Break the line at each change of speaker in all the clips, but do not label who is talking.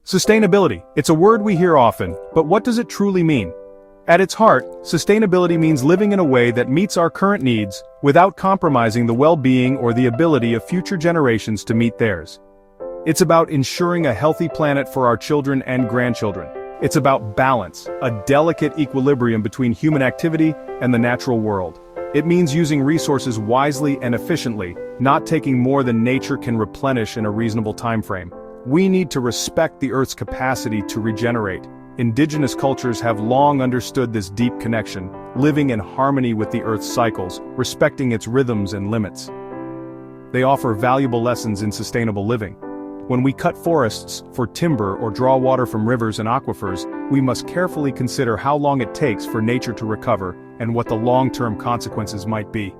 Sustainability. It's a word we hear often, but what does it truly mean? At its heart, sustainability means living in a way that meets our current needs without compromising the well-being or the ability of future generations to meet theirs. It's about ensuring a healthy planet for our children and grandchildren. It's about balance, a delicate equilibrium between human activity and the natural world. It means using resources wisely and efficiently, not taking more than nature can replenish in a reasonable time frame. We need to respect the Earth's capacity to regenerate. Indigenous cultures have long understood this deep connection, living in harmony with the Earth's cycles, respecting its rhythms and limits. They offer valuable lessons in sustainable living. When we cut forests for timber or draw water from rivers and aquifers, we must carefully consider how long it takes for nature to recover and what the long-term consequences might be.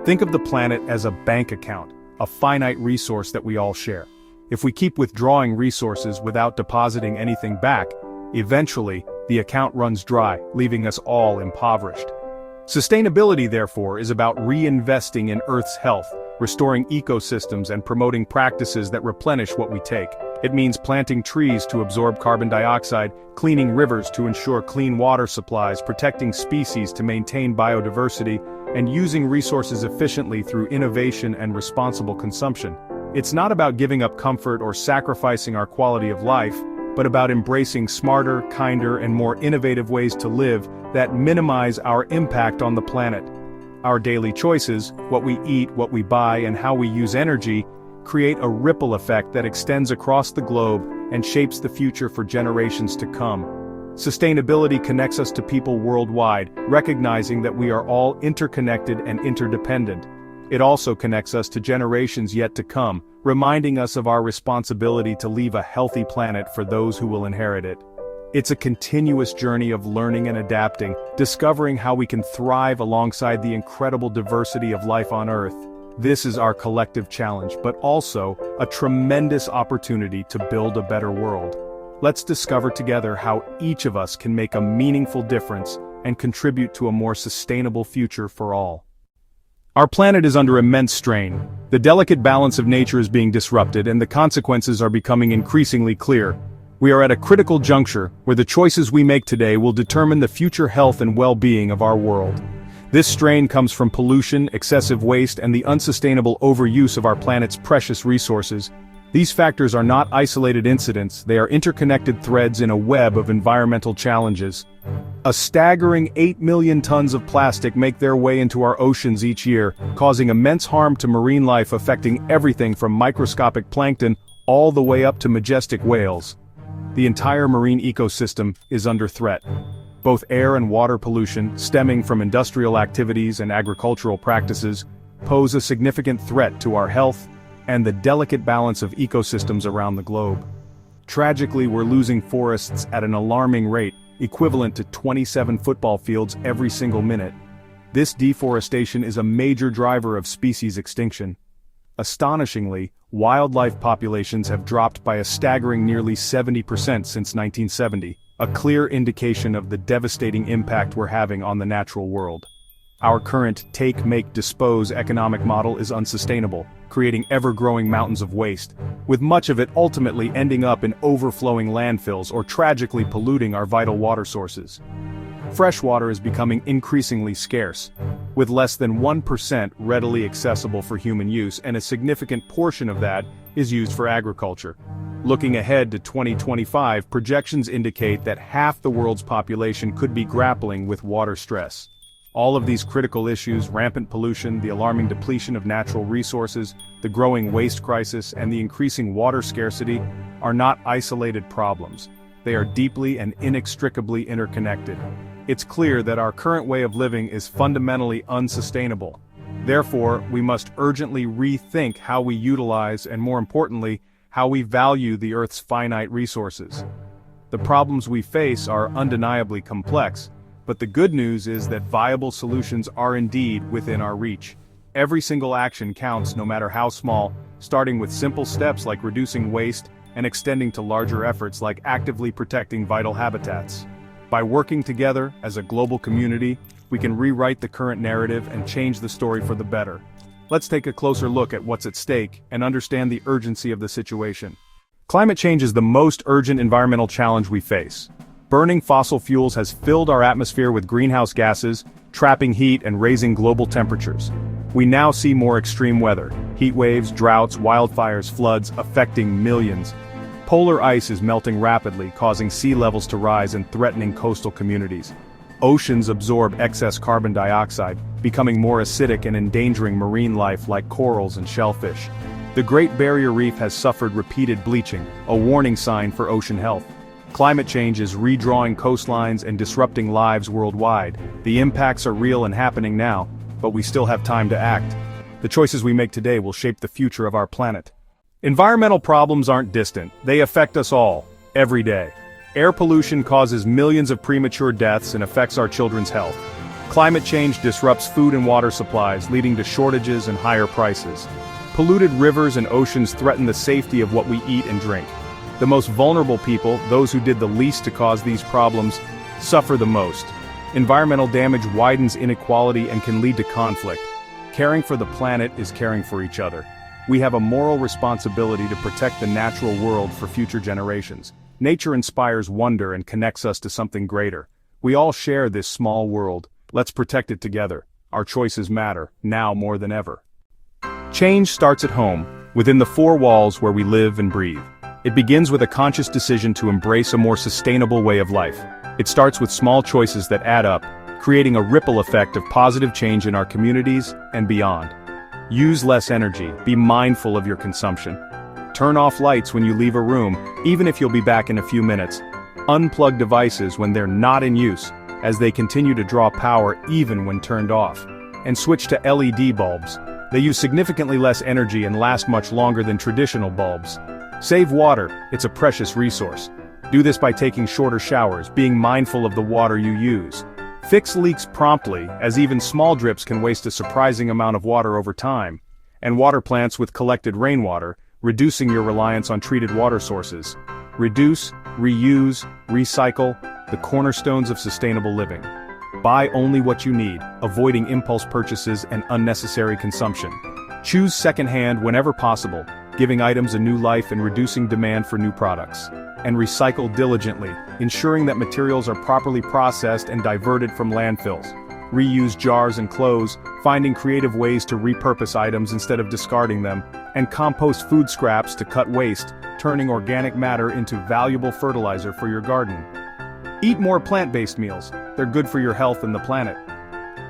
Think of the planet as a bank account, a finite resource that we all share. If we keep withdrawing resources without depositing anything back, eventually, the account runs dry, leaving us all impoverished. Sustainability, therefore, is about reinvesting in Earth's health, restoring ecosystems and promoting practices that replenish what we take. It means planting trees to absorb carbon dioxide, cleaning rivers to ensure clean water supplies, protecting species to maintain biodiversity, and using resources efficiently through innovation and responsible consumption. It's not about giving up comfort or sacrificing our quality of life, but about embracing smarter, kinder, and more innovative ways to live that minimize our impact on the planet. Our daily choices, what we eat, what we buy, and how we use energy, create a ripple effect that extends across the globe and shapes the future for generations to come. Sustainability connects us to people worldwide, recognizing that we are all interconnected and interdependent. It also connects us to generations yet to come, reminding us of our responsibility to leave a healthy planet for those who will inherit it. It's a continuous journey of learning and adapting, discovering how we can thrive alongside the incredible diversity of life on Earth. This is our collective challenge, but also a tremendous opportunity to build a better world. Let's discover together how each of us can make a meaningful difference and contribute to a more sustainable future for all. Our planet is under immense strain. The delicate balance of nature is being disrupted, and the consequences are becoming increasingly clear. We are at a critical juncture, where the choices we make today will determine the future health and well-being of our world. This strain comes from pollution, excessive waste, and the unsustainable overuse of our planet's precious resources. These factors are not isolated incidents, they are interconnected threads in a web of environmental challenges. A staggering 8 million tons of plastic make their way into our oceans each year, causing immense harm to marine life, affecting everything from microscopic plankton all the way up to majestic whales. The entire marine ecosystem is under threat. Both air and water pollution, stemming from industrial activities and agricultural practices, pose a significant threat to our health and the delicate balance of ecosystems around the globe. Tragically, we're losing forests at an alarming rate, equivalent to 27 football fields every single minute. This deforestation is a major driver of species extinction. Astonishingly, wildlife populations have dropped by a staggering nearly 70% since 1970, a clear indication of the devastating impact we're having on the natural world. Our current take, make, dispose economic model is unsustainable, creating ever-growing mountains of waste, with much of it ultimately ending up in overflowing landfills or tragically polluting our vital water sources. Fresh water is becoming increasingly scarce, with less than 1% readily accessible for human use, and a significant portion of that is used for agriculture. Looking ahead to 2025, projections indicate that half the world's population could be grappling with water stress. All of these critical issues, rampant pollution, the alarming depletion of natural resources, the growing waste crisis, and the increasing water scarcity, are not isolated problems. They are deeply and inextricably interconnected. It's clear that our current way of living is fundamentally unsustainable. Therefore, we must urgently rethink how we utilize and, more importantly, how we value the Earth's finite resources. The problems we face are undeniably complex, but the good news is that viable solutions are indeed within our reach. Every single action counts, no matter how small, starting with simple steps like reducing waste and extending to larger efforts like actively protecting vital habitats. By working together as a global community, we can rewrite the current narrative and change the story for the better. Let's take a closer look at what's at stake and understand the urgency of the situation. Climate change is the most urgent environmental challenge we face. Burning fossil fuels has filled our atmosphere with greenhouse gases, trapping heat and raising global temperatures. We now see more extreme weather: heat waves, droughts, wildfires, floods, affecting millions. Polar ice is melting rapidly, causing sea levels to rise and threatening coastal communities. Oceans absorb excess carbon dioxide, becoming more acidic and endangering marine life like corals and shellfish. The Great Barrier Reef has suffered repeated bleaching, a warning sign for ocean health. Climate change is redrawing coastlines and disrupting lives worldwide. The impacts are real and happening now, but we still have time to act. The choices we make today will shape the future of our planet. Environmental problems aren't distant, they affect us all, every day. Air pollution causes millions of premature deaths and affects our children's health. Climate change disrupts food and water supplies, leading to shortages and higher prices. Polluted rivers and oceans threaten the safety of what we eat and drink. The most vulnerable people, those who did the least to cause these problems, suffer the most. Environmental damage widens inequality and can lead to conflict. Caring for the planet is caring for each other. We have a moral responsibility to protect the natural world for future generations. Nature inspires wonder and connects us to something greater. We all share this small world. Let's protect it together. Our choices matter, now more than ever. Change starts at home, within the four walls where we live and breathe. It begins with a conscious decision to embrace a more sustainable way of life. It starts with small choices that add up, creating a ripple effect of positive change in our communities and beyond. Use less energy, be mindful of your consumption. Turn off lights when you leave a room, even if you'll be back in a few minutes. Unplug devices when they're not in use, as they continue to draw power even when turned off. And switch to LED bulbs. They use significantly less energy and last much longer than traditional bulbs. Save water, it's a precious resource. Do this by taking shorter showers, being mindful of the water you use. Fix leaks promptly, as even small drips can waste a surprising amount of water over time. And water plants with collected rainwater, reducing your reliance on treated water sources. Reduce, reuse, recycle, the cornerstones of sustainable living. Buy only what you need, avoiding impulse purchases and unnecessary consumption. Choose secondhand whenever possible, giving items a new life and reducing demand for new products. And recycle diligently, ensuring that materials are properly processed and diverted from landfills. Reuse jars and clothes, finding creative ways to repurpose items instead of discarding them. And compost food scraps to cut waste, turning organic matter into valuable fertilizer for your garden. Eat more plant-based meals, they're good for your health and the planet.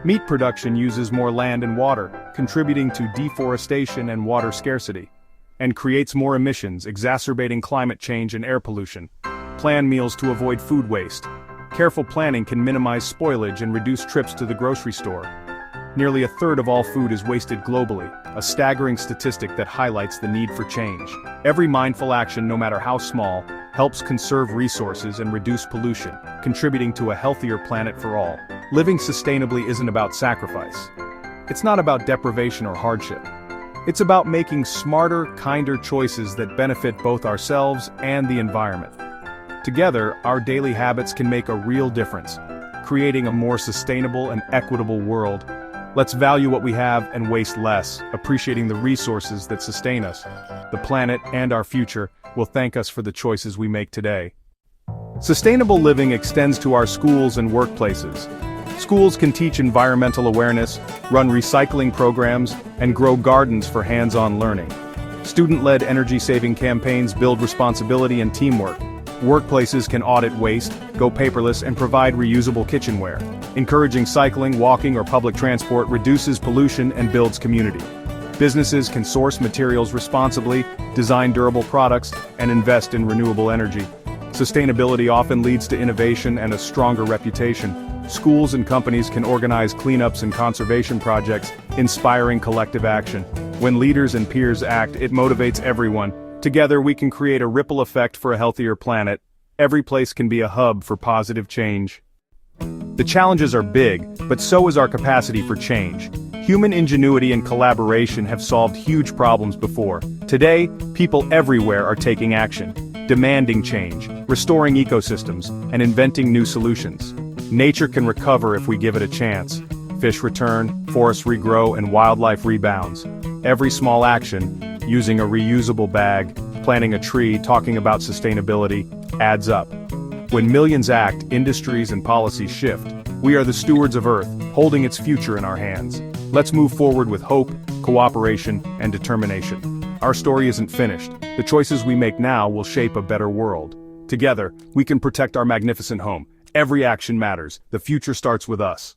Meat production uses more land and water, contributing to deforestation and water scarcity. And creates more emissions, exacerbating climate change and air pollution. Plan meals to avoid food waste. Careful planning can minimize spoilage and reduce trips to the grocery store. Nearly a third of all food is wasted globally, a staggering statistic that highlights the need for change. Every mindful action, no matter how small, helps conserve resources and reduce pollution, contributing to a healthier planet for all. Living sustainably isn't about sacrifice. It's not about deprivation or hardship. It's about making smarter, kinder choices that benefit both ourselves and the environment. Together, our daily habits can make a real difference, creating a more sustainable and equitable world. Let's value what we have and waste less, appreciating the resources that sustain us. The planet and our future will thank us for the choices we make today. Sustainable living extends to our schools and workplaces. Schools can teach environmental awareness, run recycling programs, and grow gardens for hands-on learning. Student-led energy-saving campaigns build responsibility and teamwork. Workplaces can audit waste, go paperless, and provide reusable kitchenware. Encouraging cycling, walking, or public transport reduces pollution and builds community. Businesses can source materials responsibly, design durable products, and invest in renewable energy. Sustainability often leads to innovation and a stronger reputation. Schools and companies can organize cleanups and conservation projects, inspiring collective action. When leaders and peers act, it motivates everyone. Together we can create a ripple effect for a healthier planet. Every place can be a hub for positive change. The challenges are big, but so is our capacity for change. Human ingenuity and collaboration have solved huge problems before. Today, people everywhere are taking action, demanding change, restoring ecosystems, and inventing new solutions. Nature can recover if we give it a chance. Fish return, forests regrow, and wildlife rebounds. Every small action, using a reusable bag, Planting a tree, talking about sustainability, adds up. When millions act, industries and policies shift. We are the stewards of Earth, holding its future in our hands. Let's move forward with hope, cooperation, and determination. Our story isn't finished. The choices we make now will shape a better world. Together, we can protect our magnificent home. Every action matters. The future starts with us.